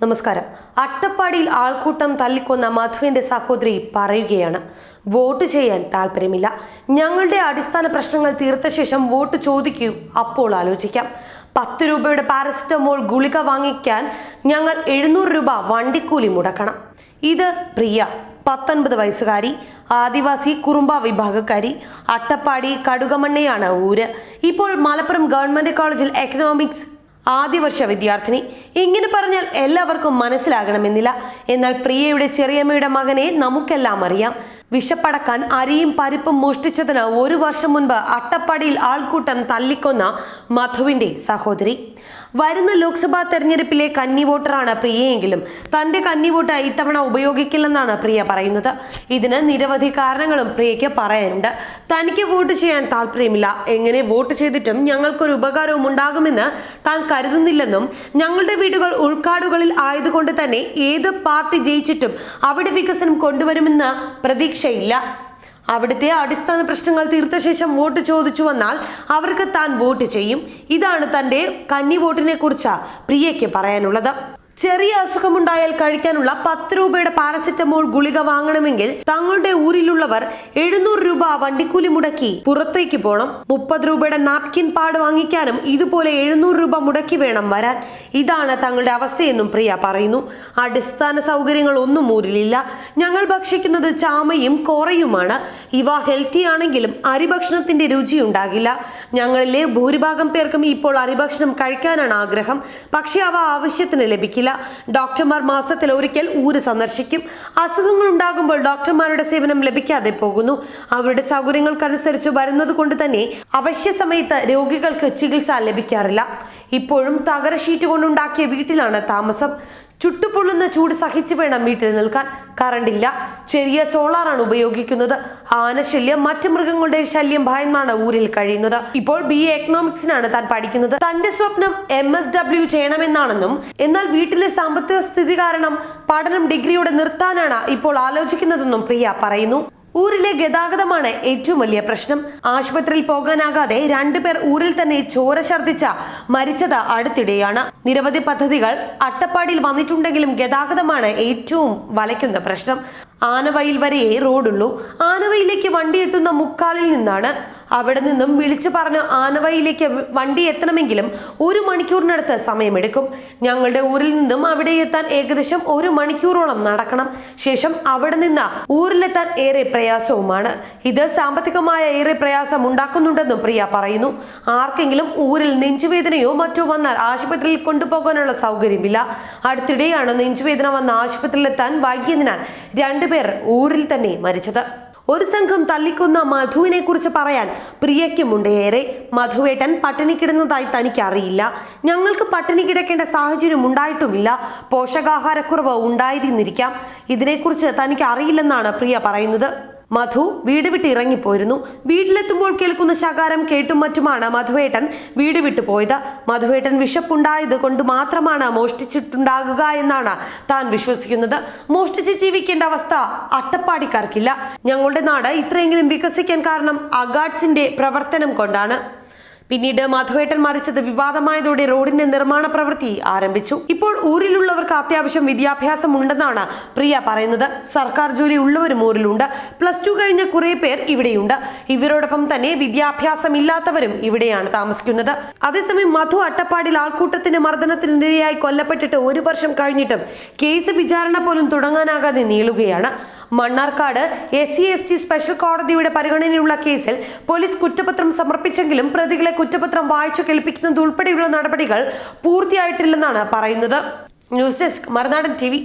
നമസ്കാരം. അട്ടപ്പാടിയിൽ ആൾക്കൂട്ടം തല്ലിക്കൊന്ന മധുവിന്റെ സഹോദരി പറയുകയാണ്, വോട്ട് ചെയ്യാൻ താല്പര്യമില്ല. ഞങ്ങളുടെ അടിസ്ഥാന പ്രശ്നങ്ങൾ തീർത്ത ശേഷം വോട്ട് ചോദിക്കൂ, അപ്പോൾ ആലോചിക്കാം. 10 രൂപയുടെ പാരസിറ്റമോൾ ഗുളിക വാങ്ങിക്കാൻ ഞങ്ങൾ 700 രൂപ വണ്ടിക്കൂലി മുടക്കണം. ഇത് പ്രിയ, 19 വയസ്സുകാരി, ആദിവാസി കുറുമ്പ വിഭാഗക്കാരി. അട്ടപ്പാടി കടുകമണ്ണയാണ് ഊര്. ഇപ്പോൾ മലപ്പുറം ഗവൺമെന്റ് കോളേജിൽ എക്കണോമിക്സ് ആദ്യ വർഷ വിദ്യാർത്ഥിനി. ഇങ്ങനെ പറഞ്ഞാൽ എല്ലാവർക്കും മനസ്സിലാകണമെന്നില്ല. എന്നാൽ പ്രിയയുടെ ചെറിയമ്മയുടെ മകനെ നമുക്കെല്ലാം അറിയാം. വിശപ്പടക്കാൻ അരിയും പരിപ്പും മോഷ്ടിച്ചതിന് 1 വർഷം മുൻപ് അട്ടപ്പാടിയിൽ ആൾക്കൂട്ടം തല്ലിക്കൊന്ന മധുവിന്റെ സഹോദരി. വരുന്ന ലോക്സഭാ തെരഞ്ഞെടുപ്പിലെ കന്നി വോട്ടറാണ് പ്രിയയെങ്കിലും തന്റെ കന്നി വോട്ട് ഇത്തവണ ഉപയോഗിക്കില്ലെന്നാണ് പ്രിയ പറയുന്നത്. ഇതിന് നിരവധി കാരണങ്ങളും പ്രിയയ്ക്ക് പറയാനുണ്ട്. തനിക്ക് വോട്ട് ചെയ്യാൻ താല്പര്യമില്ല, എങ്ങനെ വോട്ട് ചെയ്തിട്ടും ഞങ്ങൾക്കൊരു ഉപകാരവും ഉണ്ടാകുമെന്ന് താൻ കരുതുന്നില്ലെന്നും, ഞങ്ങളുടെ വീടുകൾ ഉൾക്കാടുകളിൽ ആയതുകൊണ്ട് തന്നെ ഏത് പാർട്ടി ജയിച്ചിട്ടും അവിടെ വികസനം കൊണ്ടുവരുമെന്ന് പ്രതീക്ഷയില്ല. അവിടുത്തെ അടിസ്ഥാന പ്രശ്നങ്ങൾ തീർത്ത ശേഷം വോട്ട് ചോദിച്ചു വന്നാൽ അവർക്ക് താൻ വോട്ട് ചെയ്യും. ഇതാണ് തന്റെ കന്നി വോട്ടിനെ കുറിച്ച് പ്രിയയ്ക്ക് പറയാനുള്ളത്. ചെറിയ അസുഖമുണ്ടായാൽ കഴിക്കാനുള്ള 10 രൂപയുടെ പാരസിറ്റമോൾ ഗുളിക വാങ്ങണമെങ്കിൽ തങ്ങളുടെ ഊരിലുള്ളവർ 700 രൂപ വണ്ടിക്കൂലി മുടക്കി പുറത്തേക്ക് പോകണം. 30 രൂപയുടെ നാപ്കിൻ പാഡ് വാങ്ങിക്കാനും ഇതുപോലെ 700 രൂപ മുടക്കി വേണം വരാൻ. ഇതാണ് തങ്ങളുടെ അവസ്ഥയെന്നും പ്രിയ പറയുന്നു. അടിസ്ഥാന സൗകര്യങ്ങൾ ഒന്നും ഊരിലില്ല. ഞങ്ങൾ ഭക്ഷിക്കുന്നത് ചാമയും കോറയുമാണ്. ഇവ ഹെൽത്തി ആണെങ്കിലും അരിഭക്ഷണത്തിന്റെ രുചി ഉണ്ടാകില്ല. ഞങ്ങളിലെ ഭൂരിഭാഗം പേർക്കും ഇപ്പോൾ അരിഭക്ഷണം കഴിക്കാനാണ് ആഗ്രഹം, പക്ഷെ അവ ആവശ്യത്തിന് ലഭിക്കില്ല. ഡോക്ടർമാർ മാസത്തിൽ ഒരിക്കൽ ഊര് സന്ദർശിക്കും. അസുഖങ്ങൾ ഉണ്ടാകുമ്പോൾ ഡോക്ടർമാരുടെ സേവനം ലഭിക്കാതെ പോകുന്നു. അവരുടെ സൗകര്യങ്ങൾക്കനുസരിച്ച് വരുന്നത് കൊണ്ട് തന്നെ അവശ്യ സമയത്ത് രോഗികൾക്ക് ചികിത്സ ലഭിക്കാറില്ല. ഇപ്പോഴും തകര ഷീറ്റ് കൊണ്ടുണ്ടാക്കിയ വീട്ടിലാണ് താമസം. ചുട്ടുപൊള്ളുന്ന ചൂട് സഹിച്ചു വേണം വീട്ടിൽ നിൽക്കാൻ. കറണ്ടില്ല, ചെറിയ സോളാറാണ് ഉപയോഗിക്കുന്നത്. ആനശല്യം, മറ്റു മൃഗങ്ങളുടെ ശല്യം ഭയന്നാണ് ഊരിൽ കഴിയുന്നത്. ഇപ്പോൾ BA എക്കണോമിക്സിനാണ് താൻ പഠിക്കുന്നത്. തന്റെ സ്വപ്നം MSW ചെയ്യണമെന്നാണെന്നും, എന്നാൽ വീട്ടിലെ സാമ്പത്തിക സ്ഥിതി കാരണം പഠനം ഡിഗ്രിയോടെ നിർത്താനാണ് ഇപ്പോൾ ആലോചിക്കുന്നതെന്നും പ്രിയ പറയുന്നു. ഊരിലെ ഗതാഗതമാണ് ഏറ്റവും വലിയ പ്രശ്നം. ആശുപത്രിയിൽ പോകാനാകാതെ 2 പേർ ഊരിൽ തന്നെ ചോര ഛർദ്ദിച്ച മരിച്ചത് അടുത്തിടെയാണ്. നിരവധി പദ്ധതികൾ അട്ടപ്പാടിയിൽ വന്നിട്ടുണ്ടെങ്കിലും ഗതാഗതമാണ് ഏറ്റവും വലയ്ക്കുന്ന പ്രശ്നം. ആനവയൽ വരെയേ റോഡുള്ളൂ. ആനവയിലേക്ക് വണ്ടി എത്തുന്ന മുക്കാലിൽ നിന്നാണ്. അവിടെ നിന്നും വിളിച്ചു പറഞ്ഞ് ആനവയിലേക്ക് വണ്ടി എത്തണമെങ്കിലും 1 മണിക്കൂറിനടുത്ത് സമയമെടുക്കും. ഞങ്ങളുടെ ഊരിൽ നിന്നും അവിടെ എത്താൻ ഏകദേശം 1 മണിക്കൂറോളം നടക്കണം. ശേഷം അവിടെ നിന്ന് ഊരിലെത്താൻ ഏറെ പ്രയാസവുമാണ്. ഇത് സാമ്പത്തികമായ ഏറെ പ്രയാസം ഉണ്ടാക്കുന്നുണ്ടെന്നും പ്രിയ പറയുന്നു. ആർക്കെങ്കിലും ഊരിൽ നെഞ്ചുവേദനയോ മറ്റോ വന്നാൽ ആശുപത്രിയിൽ കൊണ്ടുപോകാനുള്ള സൗകര്യമില്ല. അടുത്തിടെയാണ് നെഞ്ചുവേദന വന്ന ആശുപത്രിയിലെത്താൻ വൈകിയതിനാൽ 2 പേർ ഊരിൽ തന്നെ മരിച്ചത്. ഒരു സംഘം തല്ലിക്കൊന്ന മധുവിനെ കുറിച്ച് പറയാൻ പ്രിയയ്ക്കുമുണ്ട് ഏറെ. മധുവേട്ടൻ പട്ടിണി കിടന്നതായി തനിക്ക് അറിയില്ല. ഞങ്ങൾക്ക് പട്ടിണി കിടക്കേണ്ട സാഹചര്യം ഉണ്ടായിട്ടുമില്ല. പോഷകാഹാരക്കുറവ് ഉണ്ടായിരുന്നിരിക്കാം. ഇതിനെക്കുറിച്ച് തനിക്ക് അറിയില്ലെന്നാണ് പ്രിയ പറയുന്നത്. മധു വീട് വിട്ട് ഇറങ്ങിപ്പോയിരുന്നു. വീട്ടിലെത്തുമ്പോൾ കേൾക്കുന്ന ശകാരം കേട്ടും മറ്റുമാണ് മധുവേട്ടൻ വീട് വിട്ടു പോയത്. മധുവേട്ടൻ വിശപ്പുണ്ടായത് കൊണ്ട് മാത്രമാണ് മോഷ്ടിച്ചിട്ടുണ്ടാകുക എന്നാണ് താൻ വിശ്വസിക്കുന്നത്. മോഷ്ടിച്ച് ജീവിക്കേണ്ട അവസ്ഥ അട്ടപ്പാടിക്കാർക്കില്ല. ഞങ്ങളുടെ നാട് ഇത്രയെങ്കിലും വികസിക്കാൻ കാരണം അഗാഡ്സിന്റെ പ്രവർത്തനം കൊണ്ടാണ്. പിന്നീട് മധുവേട്ടൻ മരിച്ചത് വിവാദമായതോടെ റോഡിന്റെ നിർമ്മാണ പ്രവൃത്തി ആരംഭിച്ചു. ഇപ്പോൾ ഊരിലുള്ളവർക്ക് അത്യാവശ്യം വിദ്യാഭ്യാസം ഉണ്ടെന്നാണ് പ്രിയ പറയുന്നത്. സർക്കാർ ജോലി ഉള്ളവരും ഊരിലുണ്ട്. +2 കഴിഞ്ഞ കുറെ പേർ ഇവിടെയുണ്ട്. ഇവരോടൊപ്പം തന്നെ വിദ്യാഭ്യാസം ഇല്ലാത്തവരും ഇവിടെയാണ് താമസിക്കുന്നത്. അതേസമയം മധു അട്ടപ്പാടിയിൽ ആൾക്കൂട്ടത്തിന്റെ മർദ്ദനത്തിനിരയായി കൊല്ലപ്പെട്ടിട്ട് 1 വർഷം കഴിഞ്ഞിട്ടും കേസ് വിചാരണ പോലും തുടങ്ങാനാകാതെ നീളുകയാണ്. മണ്ണാർക്കാട് SC/ST സ്പെഷ്യൽ കോടതിയുടെ പരിഗണനയുള്ള കേസിൽ പോലീസ് കുറ്റപത്രം സമർപ്പിച്ചെങ്കിലും പ്രതികളെ കുറ്റപത്രം വായിച്ചു കേൾപ്പിക്കുന്നത് ഉൾപ്പെടെയുള്ള നടപടികൾ പൂർത്തിയായിട്ടില്ലെന്നാണ് പറയുന്നത്. ന്യൂസ് ഡെസ്ക്, മറുനാടൻ TV.